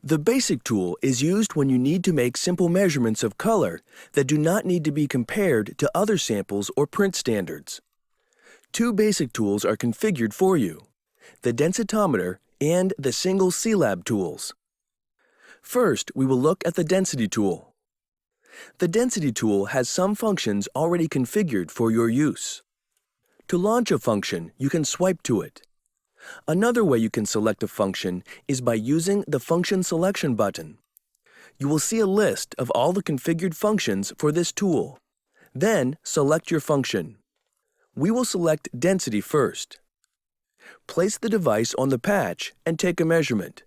The basic tool is used when you need to make simple measurements of color that do not need to be compared to other samples or print standards. Two basic tools are configured for you: the densitometer and the single C-Lab tools. First, we will look at the density tool. The density tool has some functions already configured for your use. To launch a function, you can swipe to it. Another way you can select a function is by using the Function Selection button. You will see a list of all the configured functions for this tool. Then, select your function. We will select Density first. Place the device on the patch and take a measurement.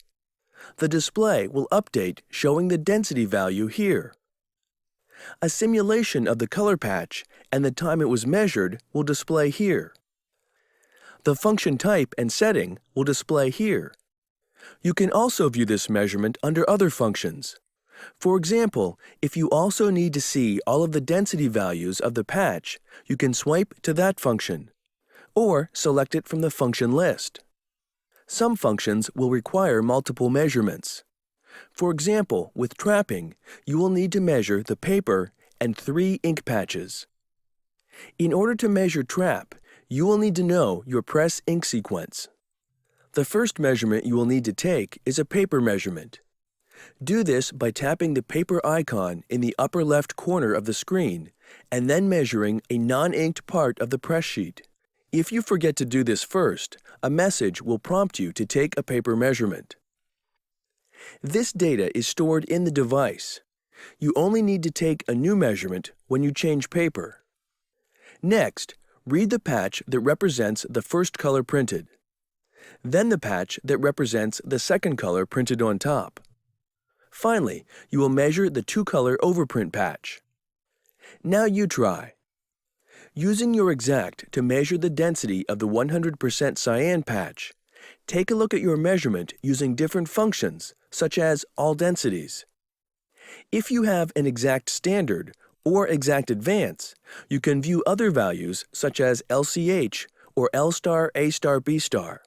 The display will update showing the density value here. A simulation of the color patch and the time it was measured will display here. The function type and setting will display here. You can also view this measurement under other functions. For example, if you also need to see all of the density values of the patch, you can swipe to that function, or select it from the function list. Some functions will require multiple measurements. For example, with trapping, you will need to measure the paper and 3 ink patches. In order to measure trap, you will need to know your press ink sequence. The first measurement you will need to take is a paper measurement. Do this by tapping the paper icon in the upper left corner of the screen and then measuring a non-inked part of the press sheet. If you forget to do this first, a message will prompt you to take a paper measurement. This data is stored in the device. You only need to take a new measurement when you change paper. Next, read the patch that represents the first color printed. Then the patch that represents the second color printed on top. Finally, you will measure the 2-color overprint patch. Now you try. Using your eXact to measure the density of the 100% cyan patch, take a look at your measurement using different functions, such as all densities. If you have an eXact Standard or eXact Advance, you can view other values such as LCH or L star A star B star.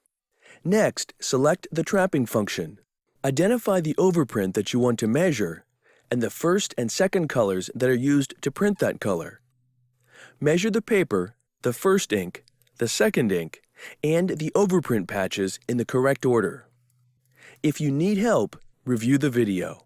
Next, select the trapping function. Identify the overprint that you want to measure and the first and second colors that are used to print that color. Measure the paper, the first ink, the second ink, and the overprint patches in the correct order. If you need help, review the video.